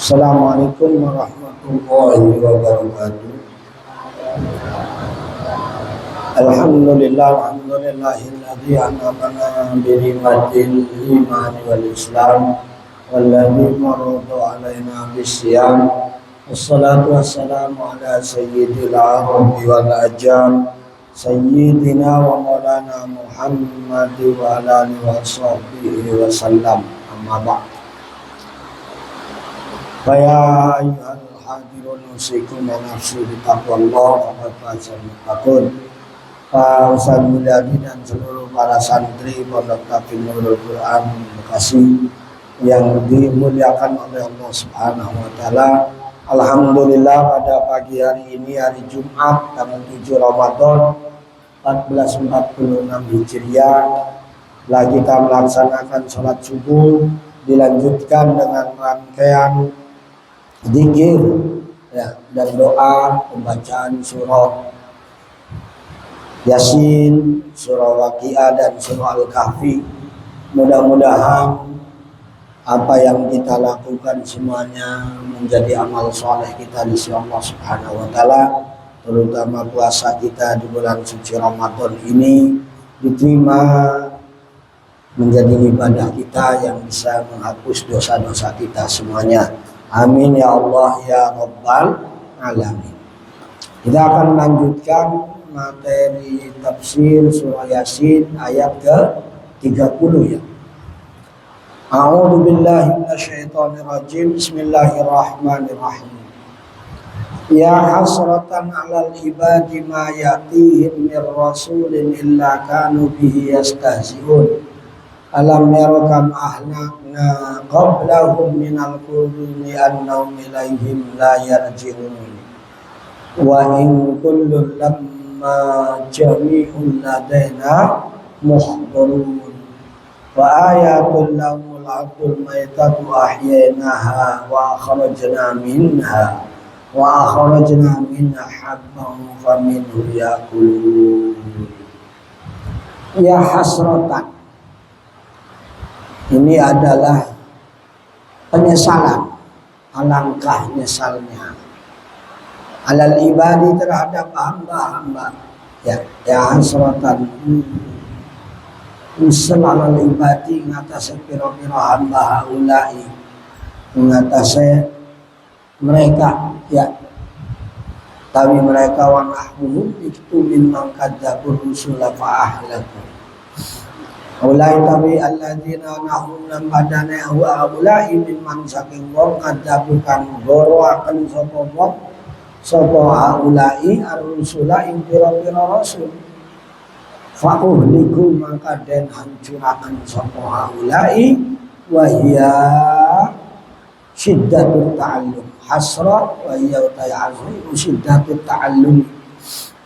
Assalamualaikum warahmatullahi wabarakatuh. Alhamdulillahilladzi an'amana bi ni'matil iman wal islam walladzi farada alaina bisyam. Wassalatu wassalamu ala sayyidil arabi wal ajam sayyidina wa maulana Muhammad wa ala alihi wa sahbihi wa sallam. Amma ba'd. Faya ayyuhal hadirun usikum wa nafsi bitaqwallah faqad fazal muttaqun. Pak Ustaz Mulyadi dan seluruh para santri Pondok Tahfiz Nurul Quran Bekasi yang dimuliakan oleh Allah Subhanahu wa taala. Alhamdulillah pada pagi hari ini hari Jumat tanggal 7 Ramadan 1446 Hijriah lagi kita melaksanakan sholat subuh, dilanjutkan dengan rangkaian zikir ya, dan doa pembacaan surah Yasin, surah Waqiah dan surah Al-Kahfi. Mudah-mudahan apa yang kita lakukan semuanya menjadi amal soleh kita di sisi Allah Subhanahu wa taala, terutama puasa kita di bulan suci Ramadan ini diterima menjadi ibadah kita yang bisa menghapus dosa-dosa kita semuanya. Amin ya Allah ya Rabbal Alamin. Kita akan melanjutkan materi tafsir surah Yasin ayat ke-30 ya. A'udzu billahi minasyaitonir rajim. Bismillahirrahmanirrahim. Ya hasratan 'alal ibadi ma ya'tihim mir rasulin illa kanu bihi yastahzi'un. Alam yarakam ahlakna qablahum minal quruni annahum ilaihim la yarji'un. Wa in kullun lamma jami'un ladaina muhdarun. Wa ayatul lahumul ardul maytatu ahyainaha wa akhrajna minha habban faminhu yakulun. Ya hasratan, ini adalah penyesalan, alangkah nyesalnya alal ibadi terhadap hamba-hamba ya hasratan nyesal alal ibadi ngatasi pira-pira hamba haulai ngatasi mereka ya, tapi mereka wa nahum itu mimman kadzdzabur rusula fa ahlaku. Ulai tabi alladzina nahum lam badana wa ulai mimman saking wong kadzabukan goro akan sapa wong sapa ulai ar-rusula ing pira-pira rasul. Fa uhliku maka den hancuraken sapa ulai wa hiya syiddatut ta'allum hasra wa hiya ta'azim syiddatut ta'allum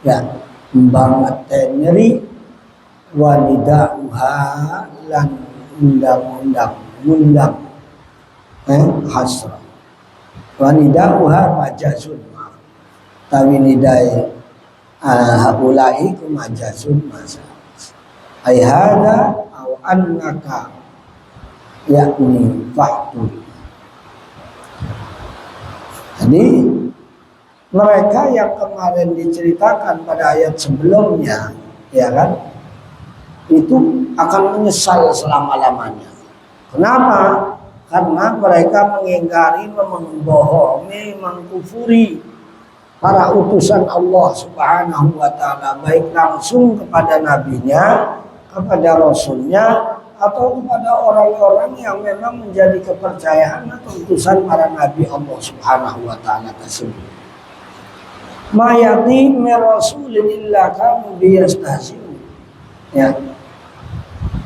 ya banget nyeri wanidauha lan undang hasra wanidauha majazun tawi nidai haulai ku majazun masa ay hada au annaka yakni fahtu. Jadi mereka yang kemarin diceritakan pada ayat sebelumnya ya kan, itu akan menyesal selama-lamanya. Kenapa? Karena mereka mengingkari, membohongi, mengkufuri para utusan Allah Subhanahu wa taala, baik langsung kepada nabinya, kepada rasulnya, atau kepada orang-orang yang memang menjadi kepercayaan atau utusan para nabi Allah Subhanahu wa taala tersebut. Mayati mir rasulin illa kanu biyastahzi'un. Ya.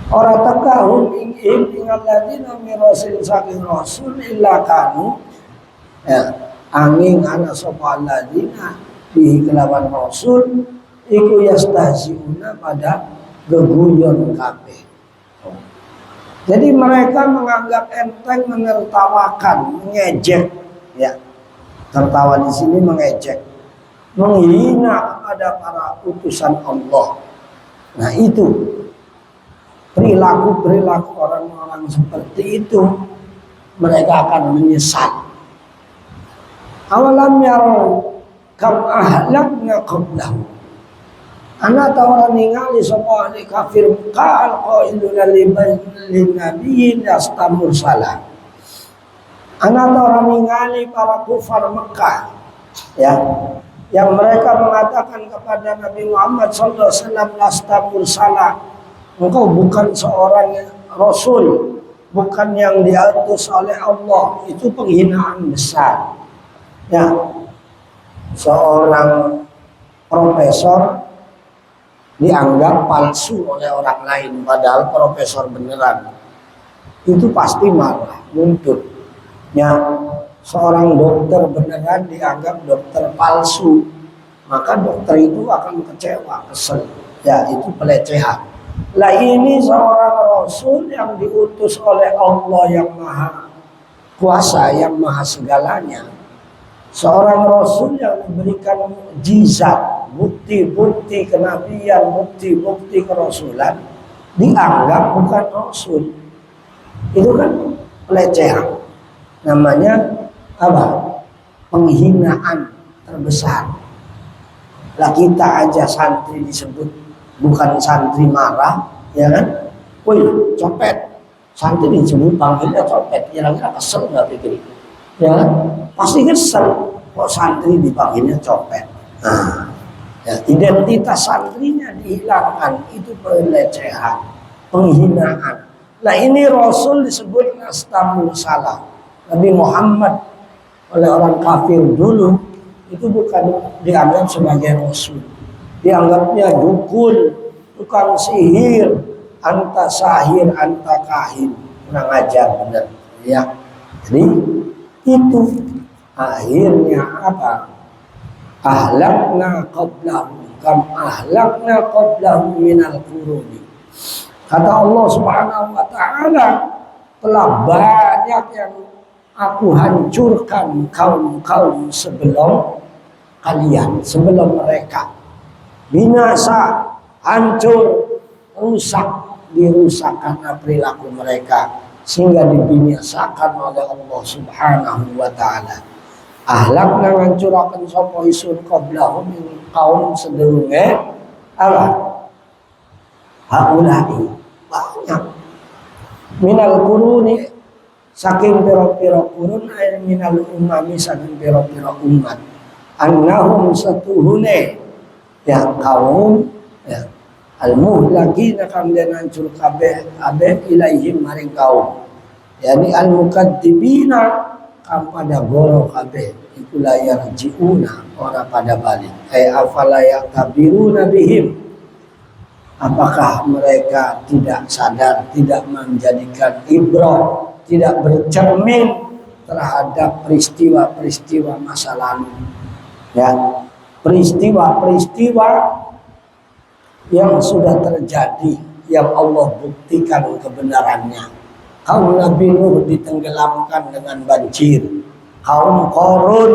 Ora takahum ing alladzina mirasil saking rasul illa kanu ya angin ana sapa alladzina bihi kelawan rasul iku yastahziuna pada geguyon kabeh. Jadi mereka menganggap enteng, menertawakan, mengejek ya. Tertawa di sini mengejek, menghina kepada para utusan Allah. Nah, itu perilaku orang-orang seperti itu mereka akan menyesal Awalam yarau kam ahlakna qablahum. Ana tawara ningali sapa ahli kafir qal qailuna lin nabiyyin yastamur salah. Ana tawara ningali para kufar Mekah ya, yang mereka mengatakan kepada Nabi Muhammad SAW, lasta mursala, engkau bukan seorang rasul, bukan yang diutus oleh Allah. Itu penghinaan besar ya. Seorang profesor dianggap palsu oleh orang lain padahal profesor beneran, itu pasti marah, nuntut ya. Seorang dokter beneran dianggap dokter palsu, maka dokter itu akan kecewa, kesel ya, itu pelecehan. Lah ini seorang rasul yang diutus oleh Allah yang maha kuasa, yang maha segalanya. Seorang rasul yang diberikan mukjizat, bukti-bukti kenabian, bukti-bukti kerasulan, dianggap bukan rasul. Itu kan pelecehan. Namanya apa? Penghinaan terbesar. Lah kita aja santri disebut bukan santri marah, ya kan? Woi, copet. Santri disebut panggilnya copet. Kira-kira kesel nggak pikir? Ya kan? Pasti kesel. Kok santri dipanggilnya copet? Nah, ya, identitas santrinya dihilangkan, itu pelecehan, penghinaan. Nah ini Rasul disebut nastamul salah. Nabi Muhammad oleh orang kafir dulu itu bukan dianggap sebagai Rasul, dianggapnya dukun, tukang sihir, anta sahir, anta kahin, kurang ajar benar ya. Jadi itu akhirnya apa? Ahlakna qablahum kam ahlakna qablahum minal quruni. Kata Allah Subhanahu wa taala, telah banyak yang aku hancurkan kaum-kaum sebelum kalian, sebelum mereka. Binasa, hancur, rusak, dirusakkan perilaku mereka sehingga dibinasakan oleh Allah Subhanahu wa taala. Ahlakna ngancuraken sapa isun qablahum ing kaum sedurunge apa? Haulai banyak minal quruni, saking pira-pira kurun, air minal umami, saking pira-pira umat, annahum satuhune ya kaum ya al-muhlaqina kang den hancur kabeh ilaihim maring kaum, yani al-mukadzibina kang pada goro kabeh iku la yarjiuna, ora pada balik. Ay afala yaktabiruna bihim, apakah mereka tidak sadar, tidak menjadikan ibrah, tidak bercermin terhadap peristiwa-peristiwa masa lalu ya, peristiwa-peristiwa yang sudah terjadi, yang Allah buktikan kebenarannya. Kaum Nabi Nuh ditenggelamkan dengan banjir, kaum Qarun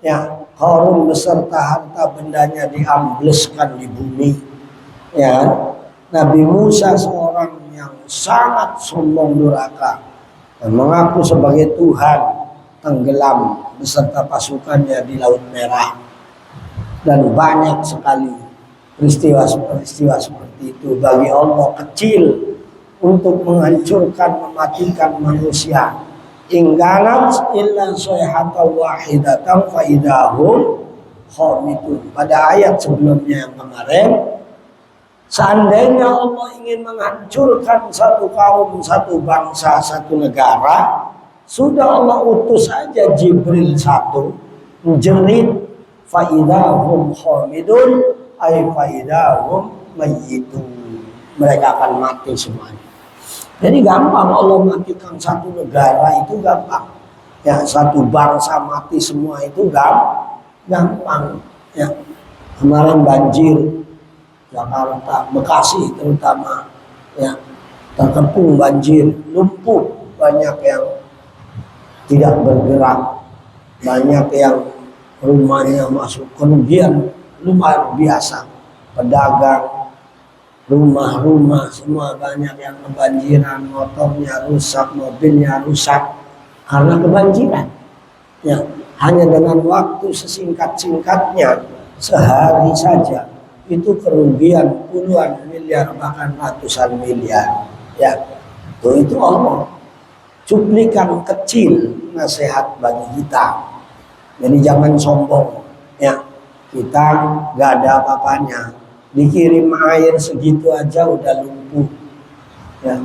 ya, Qarun beserta harta bendanya diambleskan di bumi ya. Nabi Musa seorang yang sangat sombong durhaka dan mengaku sebagai Tuhan, tenggelam beserta pasukannya di Laut Merah. Dan banyak sekali peristiwa-peristiwa seperti itu bagi Allah kecil untuk menghancurkan, mematikan manusia. Ingganat illa sayhata wahidatan fa idahum khamidun. Pada ayat sebelumnya yang kemarin, seandainya Allah ingin menghancurkan satu kaum, satu bangsa, satu negara, sudah Allah utus saja Jibril satu, menjerit faidahum khamidun, ay faidahum mayyitun, mereka akan mati semuanya. Jadi gampang Allah matikan satu negara, itu gampang ya, satu bangsa mati semua itu gampang ya. Kemarin banjir Jakarta, Bekasi terutama ya, terkepung banjir, lumpuh, banyak yang tidak bergerak, banyak yang rumahnya masuk kerugian luar biasa, pedagang, rumah-rumah semua banyak yang kebanjiran, motornya rusak, mobilnya rusak karena kebanjiran ya. hanya dengan waktu sesingkat-singkatnya sehari saja itu kerugian puluhan miliar bahkan ratusan miliar. Ya, itu Allah. Cuplikan kecil nasihat bagi kita. Jadi jangan sombong. Ya, kita nggak ada apa-apanya. Dikirim air segitu aja udah lumpuh. Ya,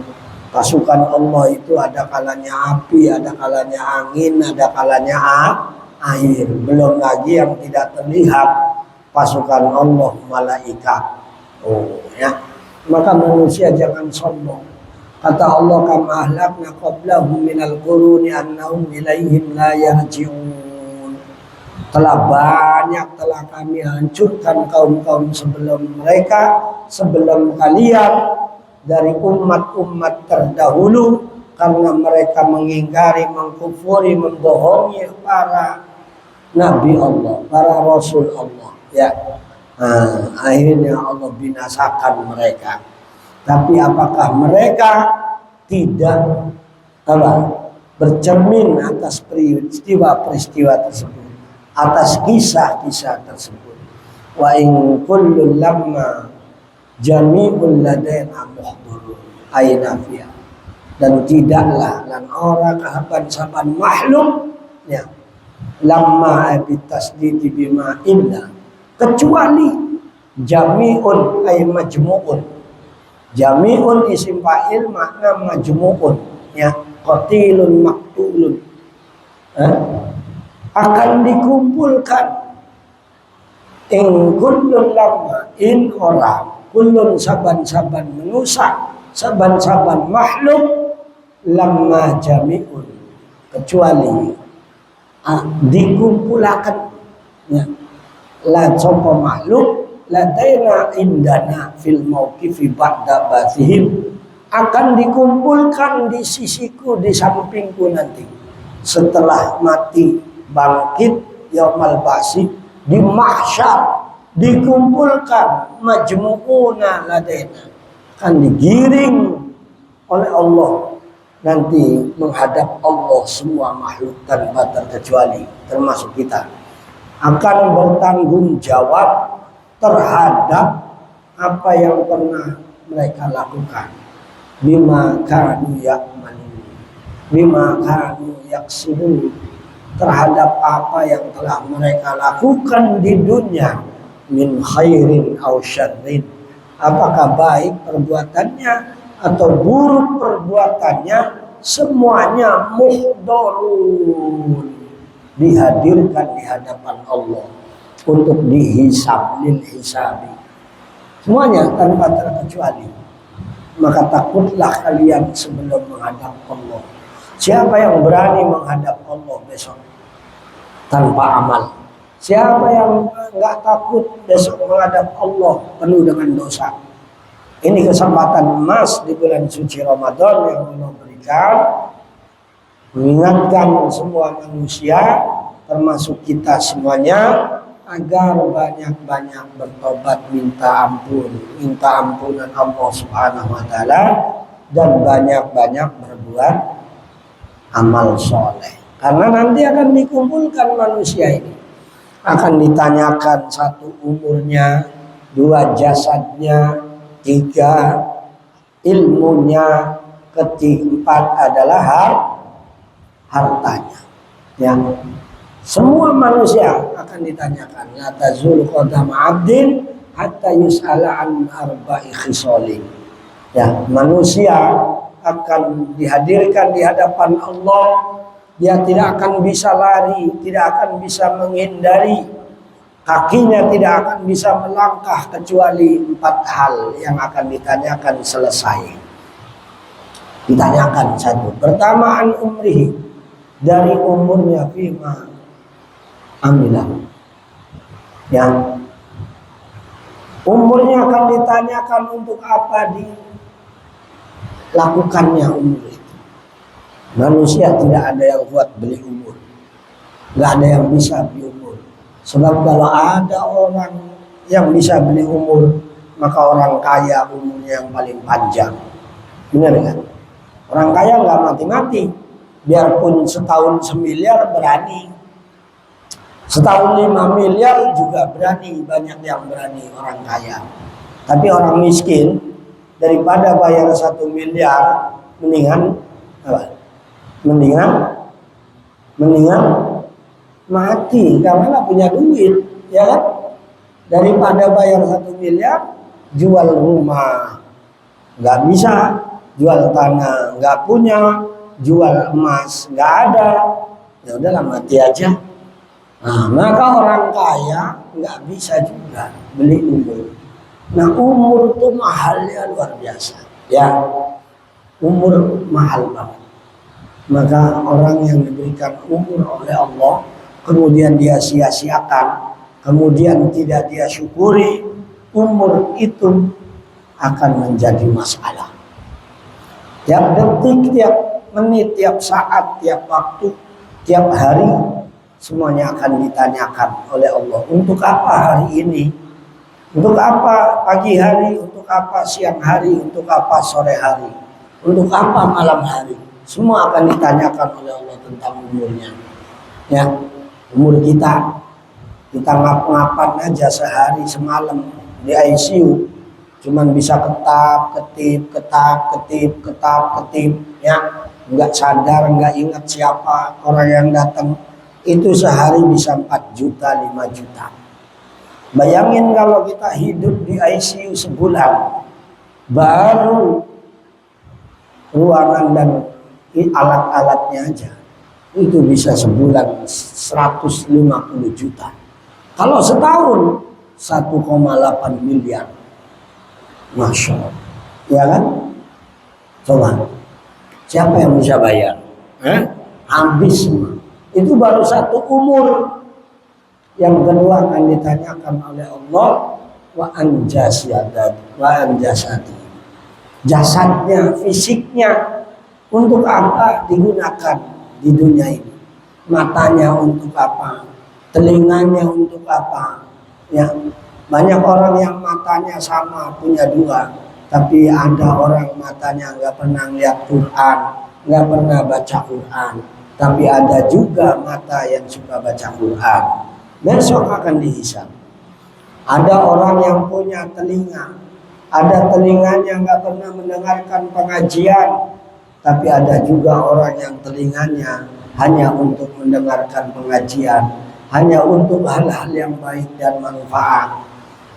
pasukan Allah itu ada kalanya api, ada kalanya angin, ada kalanya air. Belum lagi yang tidak terlihat, pasukan Allah malaikat. Oh ya, maka manusia jangan sombong. Kata Allah, kam ahlakna qablahum minal quruni annahum ilaihim la yarji'un. Telah kami hancurkan kaum-kaum sebelum mereka, sebelum kalian, dari umat-umat terdahulu, karena mereka mengingkari, mengkufuri, membohongi para nabi Allah, para rasul Allah. Ya, akhirnya Allah binasakan mereka. Tapi apakah mereka tidak bercermin atas peristiwa-peristiwa tersebut, atas kisah-kisah tersebut? Wa in kullu lamma jami'ul ladaina muhdurun aina fiha. Dan tidaklah lan ora kahaban-saban makhluk ya lamma bitasdidi bima inna, kecuali jami'un ay majmu'un. Jami'un isim fa'il makna majmu'un ya, qatilun maktulun, akan dikumpulkan. In kullun lamma, in orang, kullun saban-saban manusia, saban-saban makhluk, lamma jami'un, kecuali dikumpulkan ya, la sopo makhluk ladaina indana fil mauqifi ba'da basihim, akan dikumpulkan di sisiku, di sampingku nanti setelah mati, bangkit yaumal basi, di mahsyar dikumpulkan, majmu'una ladaina, akan digiring oleh Allah nanti menghadap Allah semua makhluk tanpa terkecuali, termasuk kita, akan bertanggung jawab terhadap apa yang pernah mereka lakukan. Bima kanu ya'malun, bima kanu yaksibun, terhadap apa yang telah mereka lakukan di dunia, min khairin aw syarrin, apakah baik perbuatannya atau buruk perbuatannya, semuanya muhdharun, dihadirkan di hadapan Allah untuk dihisab, lil hisabi, semuanya tanpa terkecuali. Maka takutlah kalian sebelum menghadap Allah. Siapa yang berani menghadap Allah besok tanpa amal? Siapa yang enggak takut besok menghadap Allah penuh dengan dosa? Ini kesempatan emas di bulan suci Ramadan yang Allah berikan, mengingatkan semua manusia termasuk kita semuanya agar banyak-banyak bertobat, minta ampunan Allah Subhanahu wa taala, dan banyak-banyak berbuat amal soleh. Karena nanti akan dikumpulkan manusia ini, akan ditanyakan satu umurnya, dua jasadnya, tiga ilmunya, keempat adalah hartanya. Yang semua manusia akan ditanyakan. La tazul qadam 'abdin hatta yus'ala an arba'i khisalin. Ya, manusia akan dihadirkan di hadapan Allah. Dia tidak akan bisa lari, tidak akan bisa menghindari. Kakinya tidak akan bisa melangkah kecuali 4 hal yang akan ditanyakan selesai. Ditanyakan satu. Pertama, an umrihi, dari umurnya, fima amilah. Yang umurnya akan ditanyakan untuk apa dilakukannya umur itu. Manusia tidak ada yang kuat beli umur, nggak ada yang bisa beli umur. Sebab kalau ada orang yang bisa beli umur, maka orang kaya umurnya yang paling panjang. Benar kan? Orang kaya nggak mati-mati, biarpun setahun 1 miliar berani. Setahun 5 miliar juga berani, banyak yang berani orang kaya. Tapi orang miskin daripada bayar 1 miliar mendingan apa? Mendingan mati karena nggak punya duit, ya kan? Daripada bayar 1 miliar, jual rumah nggak bisa, jual tanah nggak punya, jual emas nggak ada, ya udahlah mati aja. Nah, maka orang kaya nggak bisa juga beli umur. Nah, umur itu mahalnya luar biasa, ya. Umur mahal banget. Maka orang yang diberikan umur oleh Allah, kemudian dia sia-siakan, kemudian tidak dia syukuri, umur itu akan menjadi masalah. Tiap detik, tiap menit, tiap saat, tiap waktu, tiap hari, semuanya akan ditanyakan oleh Allah. Untuk apa hari ini? Untuk apa pagi hari? Untuk apa siang hari? Untuk apa sore hari? Untuk apa malam hari? Semua akan ditanyakan oleh Allah tentang umurnya. Ya, umur kita ngap-ngapan aja sehari semalam di ICU, cuman bisa ketap ketip, ya, nggak sadar, nggak ingat siapa orang yang datang. Itu sehari bisa 4 juta, 5 juta. Bayangin kalau kita hidup di ICU sebulan, baru ruangan dan alat-alatnya aja itu bisa sebulan 150 juta. Kalau setahun 1,8 miliar. Masya Allah. Ya kan? Coba. Siapa yang bisa bayar? Habis semua. Itu baru satu umur. Yang kedua akan ditanyakan oleh Allah, wa anjasati. Jasadnya, fisiknya, untuk apa digunakan di dunia ini? Matanya untuk apa? Telinganya untuk apa? Ya, banyak orang yang matanya sama, punya 2, tapi ada orang matanya nggak pernah lihat Quran, nggak pernah baca Quran, tapi ada juga mata yang suka baca Quran. Besok akan dihisab. Ada orang yang punya telinga, ada telinganya nggak pernah mendengarkan pengajian, tapi ada juga orang yang telinganya hanya untuk mendengarkan pengajian, hanya untuk hal-hal yang baik dan manfaat.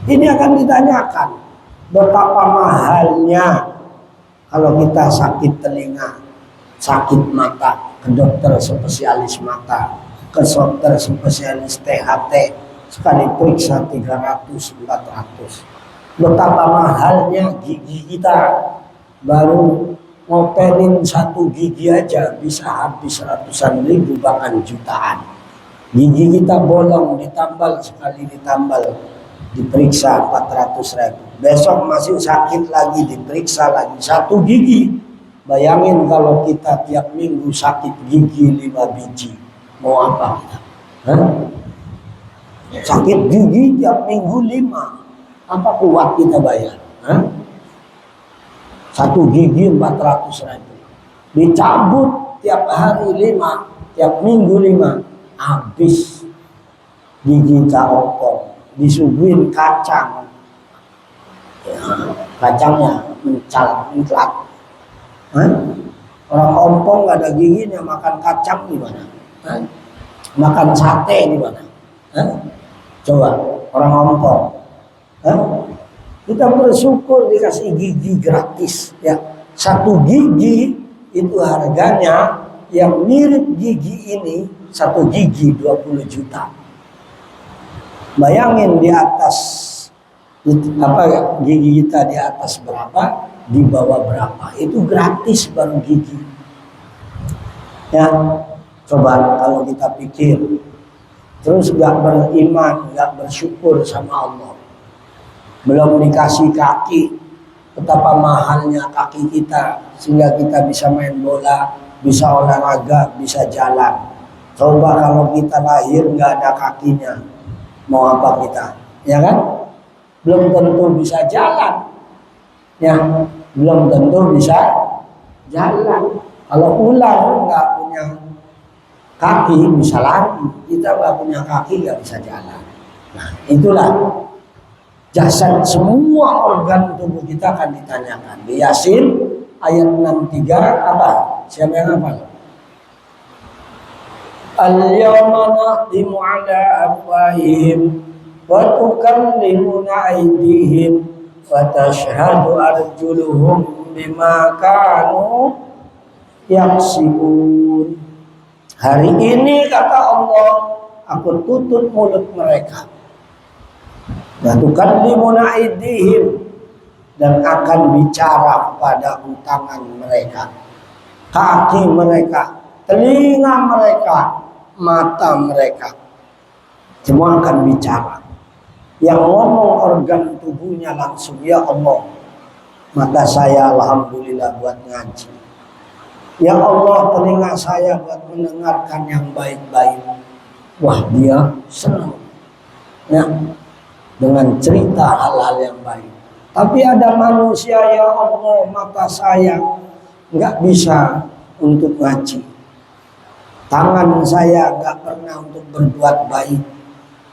Ini akan ditanyakan betapa mahalnya kalau kita sakit telinga, sakit mata, ke dokter spesialis mata, ke dokter spesialis THT, sekali periksa 300-400. Betapa mahalnya gigi kita, baru ngoperin 1 gigi aja bisa habis ratusan ribu bahkan jutaan. Gigi kita bolong, ditambal, sekali ditambal diperiksa 400.000. Besok masih sakit lagi, diperiksa lagi 1 gigi. Bayangin kalau kita tiap minggu sakit gigi 5 biji, mau apa kita? Sakit gigi tiap minggu 5, apa kuat kita bayar? 1 gigi 400.000. Dicabut tiap hari 5, tiap minggu 5, habis gigi caropong, disuguhin kacang, ya, kacangnya menclat. Orang ompong gak ada giginya, makan kacang gimana? Makan sate gimana? Coba orang ompong. Kita bersyukur dikasih gigi gratis, ya. 1 gigi itu harganya yang mirip gigi ini, 1 gigi 20 juta. Bayangin di atas gigi kita di atas berapa, di bawah berapa. Itu gratis baru gigi. Ya, coba kalau kita pikir terus gak beriman, gak bersyukur sama Allah, belum dikasih kaki, betapa mahalnya kaki kita sehingga kita bisa main bola, bisa olahraga, bisa jalan. Coba kalau kita lahir nggak ada kakinya, mau apa kita? Ya kan? Belum tentu bisa jalan. Ya, belum tentu bisa jalan. Kalau ular nggak punya kaki bisa lari, kita nggak punya kaki nggak bisa jalan. Nah itulah jasad, semua organ tubuh kita akan ditanyakan. Di Yasin ayat 63 apa? Siapa yang hafal? Al-yawma nahtimu ala afwahihim wa tukallimuna aydihim wa tashhadu arjuluhum bima kanu yaksibun. Hari ini kata Allah, aku tutup mulut mereka. Wa tukallimuna aydihim, dan akan bicara kepada tangan mereka, kaki mereka, telinga mereka, mata mereka, semua akan bicara. Yang ngomong organ tubuhnya langsung, ya Allah, mata saya alhamdulillah buat ngaji. Ya Allah, telinga saya buat mendengarkan yang baik-baik. Wah, dia senang ya, dengan cerita hal-hal yang baik. Tapi ada manusia, ya Allah, mata saya nggak bisa untuk ngaji. Tangan saya nggak pernah untuk berbuat baik.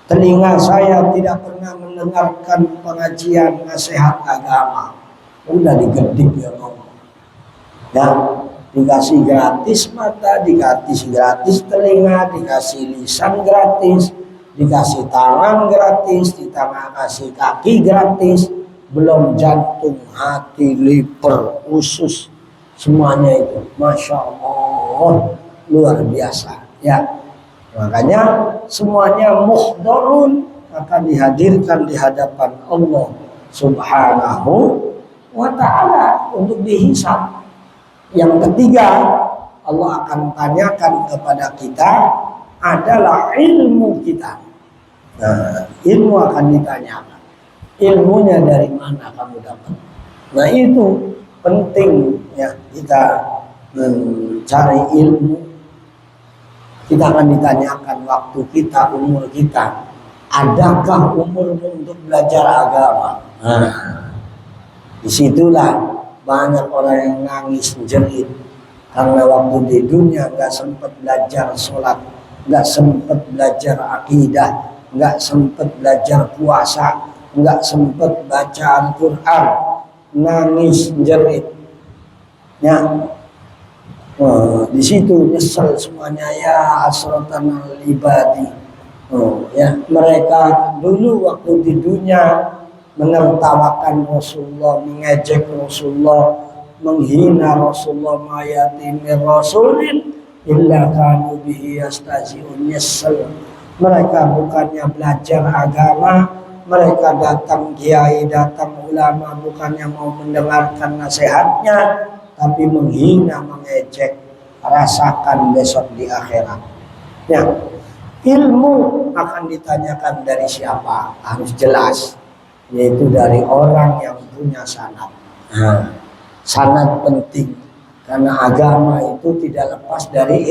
Telinga saya tidak pernah mendengarkan pengajian nasihat agama. Udah digedik ya Allah. Ya, dikasih gratis mata, dikasih gratis telinga, dikasih lisan gratis, dikasih tangan gratis, dikasih kaki gratis, belum jantung, hati, liver, usus, semuanya itu, masya Allah, luar biasa. Ya, makanya semuanya muhdharun, akan dihadirkan di hadapan Allah Subhanahu wa Ta'ala untuk dihisab. Yang ketiga, Allah akan tanyakan kepada kita adalah ilmu kita. Nah, ilmu akan ditanyakan. Ilmunya dari mana kamu dapat? Nah itu penting ya, kita mencari ilmu. Kita akan ditanyakan waktu kita, umur kita. Adakah umurmu untuk belajar agama? Nah, disitulah banyak orang yang nangis jerit karena waktu di dunia nggak sempat belajar sholat, nggak sempat belajar akidah, nggak sempat belajar puasa, nggak sempat baca Al-Quran, nangis jerit. Ya, di situ nyesel semuanya, ya hasratan al-ibadi. Ya, mereka dulu waktu di dunia menertawakan Rasulullah, mengejek Rasulullah, menghina Rasulullah, mayatimir rasulin illa kanu bihi yastazi'un. Nyesel mereka bukannya belajar agama, mereka datang kiai, datang ulama bukannya mau mendengarkan nasihatnya, tapi menghina, mengejek. Rasakan besok di akhirat. Ya, ilmu akan ditanyakan dari siapa? Harus jelas, yaitu dari orang yang punya sanad. Nah, sanad penting karena agama itu tidak lepas dari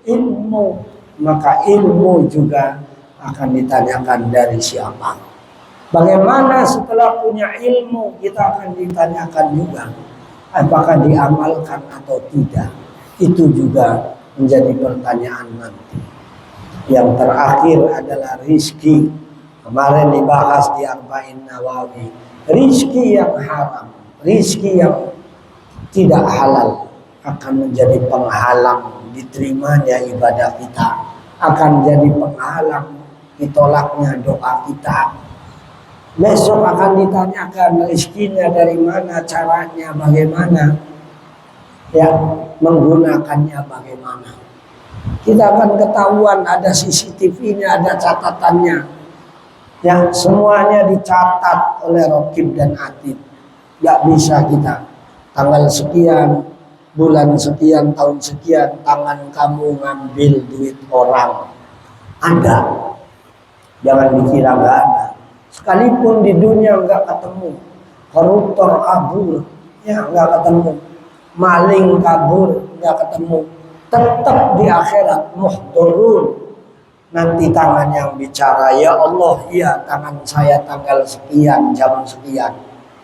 ilmu. Maka ilmu juga akan ditanyakan dari siapa. Bagaimana setelah punya ilmu, kita akan ditanyakan juga apakah diamalkan atau tidak. Itu juga menjadi pertanyaan nanti. Yang terakhir adalah rizki. Kemarin dibahas di Arba'in Nawawi. Rizki yang haram, rizki yang tidak halal akan menjadi penghalang diterimanya ibadah kita, akan jadi penghalang ditolaknya doa kita. Besok akan ditanyakan rizkinya dari mana, caranya bagaimana, ya, menggunakannya bagaimana. Kita akan ketahuan, ada CCTV-nya, ada catatannya. Ya, semuanya dicatat oleh Raqib dan Atid. Gak bisa kita tanggal sekian, bulan sekian, tahun sekian, tangan kamu ngambil duit orang. Ada. Jangan dikira gak ada. Sekalipun di dunia gak ketemu, koruptor kabur, ya gak ketemu, maling kabur, gak ketemu, tetap di akhirat muhdharun. Nanti tangan yang bicara, ya Allah, iya tangan saya tanggal sekian, jam sekian,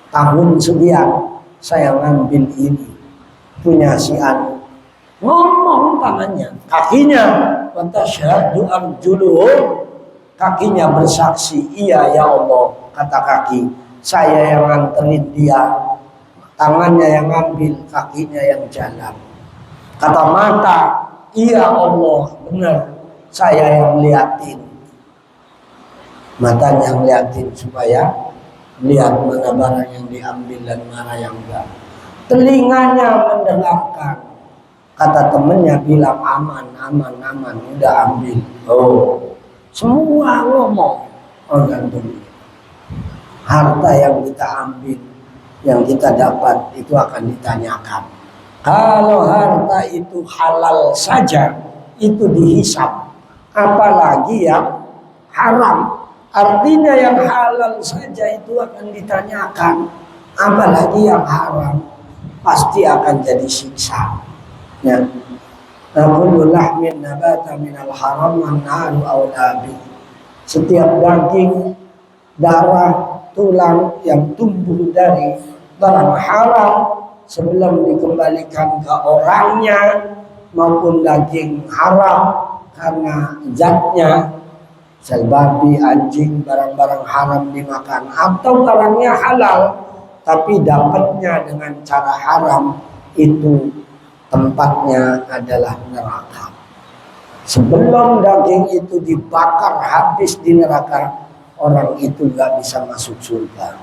tahun sekian, saya ngambil ini, punya si anu. ngomong tangannya, kakinya, wa tasyhadu arjuluhum, kakinya bersaksi, iya ya Allah, kata kaki, saya yang nganterin dia, tangannya yang ngambil, kakinya yang jalan. Kata mata, iya Allah, benar, saya yang liatin, matanya yang liatin supaya lihat mana barang yang diambil dan mana yang enggak. Telinganya mendengarkan, kata temennya bilang aman, udah ambil. Oh, semua ngomong. Oh, gantung. Harta yang kita ambil, yang kita dapat itu akan ditanyakan. Kalau harta itu halal saja, itu dihisap. Apalagi yang haram. Artinya yang halal saja itu akan ditanyakan. Apalagi yang haram, pasti akan jadi siksa. Ya. Kullu lahmin nabata minal haram wan naru aula bi. Setiap daging, darah, tulang yang tumbuh dari barang haram sebelum dikembalikan ke orangnya, maupun daging haram karena zatnya, sel babi, anjing, barang-barang haram dimakan, atau barangnya halal tapi dapatnya dengan cara haram, itu tempatnya adalah neraka. Sebelum daging itu dibakar habis di neraka, orang itu gak bisa masuk surga.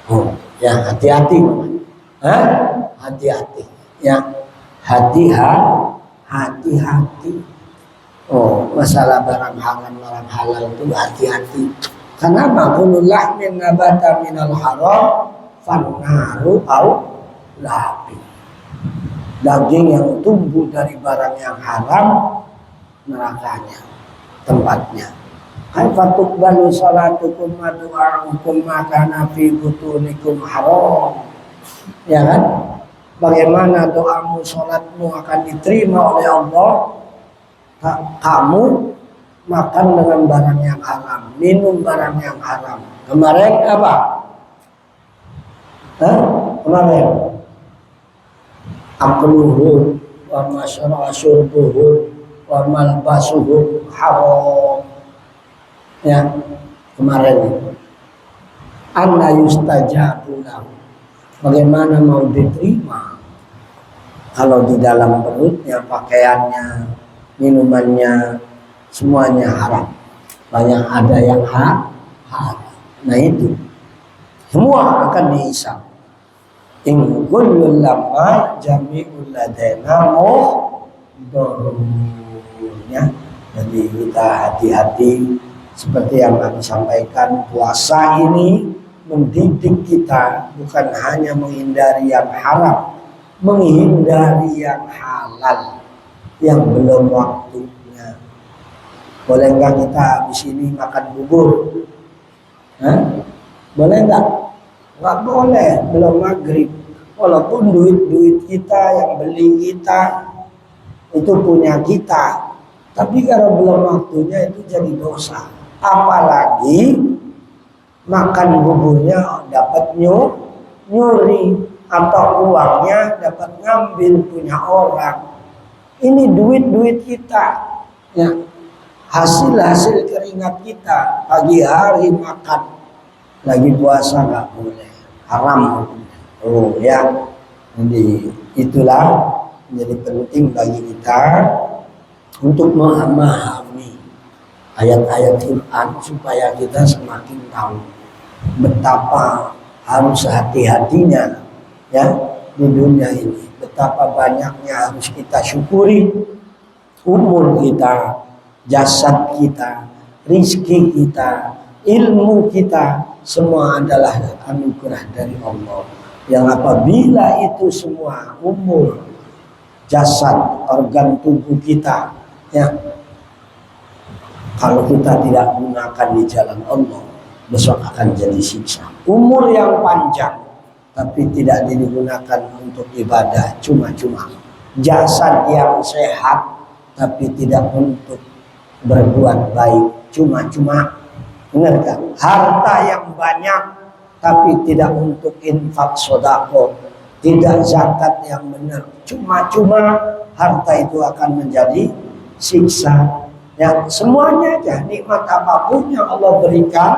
Oh, ya hati-hati, hati-hati, ya hati-hati. Oh, masalah barang halal itu hati-hati. Karena kullu lahmin nabata minal haram fannaru aula bi. Daging yang tumbuh dari barang yang haram, nerakanya tempatnya. Kaifa tuqbalu salatukum wa du'a'ukum ma kana fi butunikum haram. Ya kan? Bagaimana doamu, salatmu akan diterima oleh Allah? Kamu makan dengan barang yang haram, minum barang yang haram. Kemarin apa? Kemarin akluhu wa masyarasyurbuhu wa malbasuhu haram. Ya, kemarin anna yustajabu lahu. Bagaimana mau diterima kalau di dalam perutnya, pakaiannya, minumannya, semuanya haram. Banyak ada yang haram. Nah itu semua akan dihisab. In kullu lamma jami'ul ladaina muhdharun. Jadi kita hati-hati, seperti yang kami sampaikan, puasa ini mendidik kita bukan hanya menghindari yang haram, menghindari yang halal yang belum waktunya. Boleh nggak kita habis ini makan bubur? Boleh nggak? Nggak boleh, belum maghrib. Walaupun duit kita yang beli kita itu punya kita, tapi kalau belum waktunya itu jadi dosa. Apalagi makan buburnya dapat nyuri, atau uangnya dapat ngambil punya orang. Ini duit kita, ya, hasil keringat kita. Pagi hari makan, lagi puasa nggak boleh, haram. Oh ya, jadi itulah menjadi penting bagi kita untuk memahami ayat-ayat Quran supaya kita semakin tahu betapa harus hati-hatinya, ya, di dunia ini. Betapa banyaknya harus kita syukuri. Umur kita, jasad kita, rizki kita, ilmu kita, semua adalah anugerah dari Allah. Yang apabila itu semua, umur, jasad, organ tubuh kita, ya, kalau kita tidak gunakan di jalan Allah, besok akan jadi siksa. Umur yang panjang tapi tidak digunakan untuk ibadah, cuma-cuma. Jasad yang sehat tapi tidak untuk berbuat baik, cuma-cuma. Ingatkan, harta yang banyak tapi tidak untuk infak sedekah, tidak zakat yang benar, cuma-cuma, harta itu akan menjadi siksa. Ya, semuanya aja nikmat apapun yang Allah berikan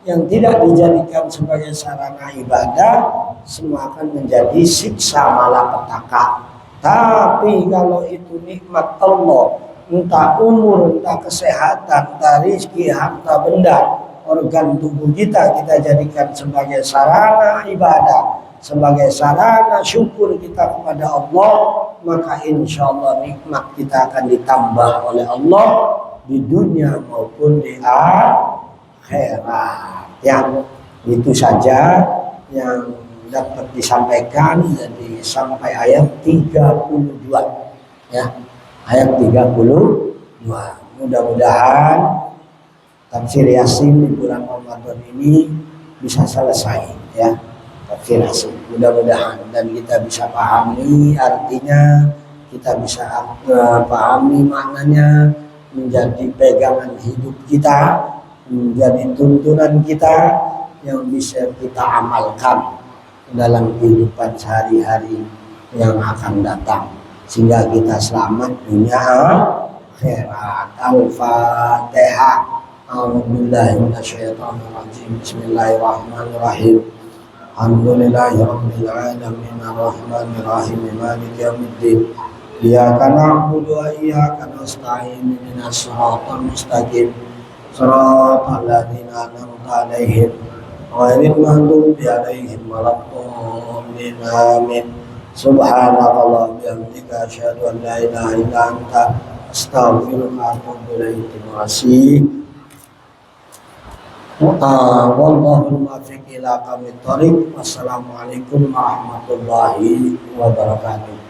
yang tidak dijadikan sebagai sarana ibadah, semua akan menjadi siksa malapetaka. Tapi kalau itu nikmat Allah, entah umur, entah kesehatan, entah rizki, harta benda, organ tubuh kita jadikan sebagai sarana ibadah, sebagai sarana syukur kita kepada Allah, maka insya Allah nikmat kita akan ditambah oleh Allah di dunia maupun di akhirat. Ya, itu saja yang dapat disampaikan. Jadi sampai ayat 32, ya, ayat 32. Mudah-mudahan tafsir Yasin di bulan Ramadan ini bisa selesai, ya, tafsir Yasin. Mudah-mudahan dan kita bisa pahami artinya, kita bisa pahami maknanya, menjadi pegangan hidup kita, menjadi tuntunan kita yang bisa kita amalkan dalam kehidupan sehari-hari yang akan datang, sehingga kita selamat dunia akhirat. Al-Fatihah. A'udzubillahi minasyaitonirrajim. Bismillahirrahmanirrahim. Alhamdulillahirabbil alamin arrahmanir rahim maliki yaumiddin. Iyyaka na'budu wa iyyaka nasta'in ihdinas siratal mustaqim siratal ladzina an'amta 'alaihim ghairil maghdubi 'alaihim waladdallin. Amin. Subhanallah bihamdika asyhadu an la ilaha illa anta astaghfiruka wa atubu ilaik. Terima kasih. Wallahul muwaffiq ila aqwamit thoriq. Wassalamualaikum warahmatullahi wabarakatuh.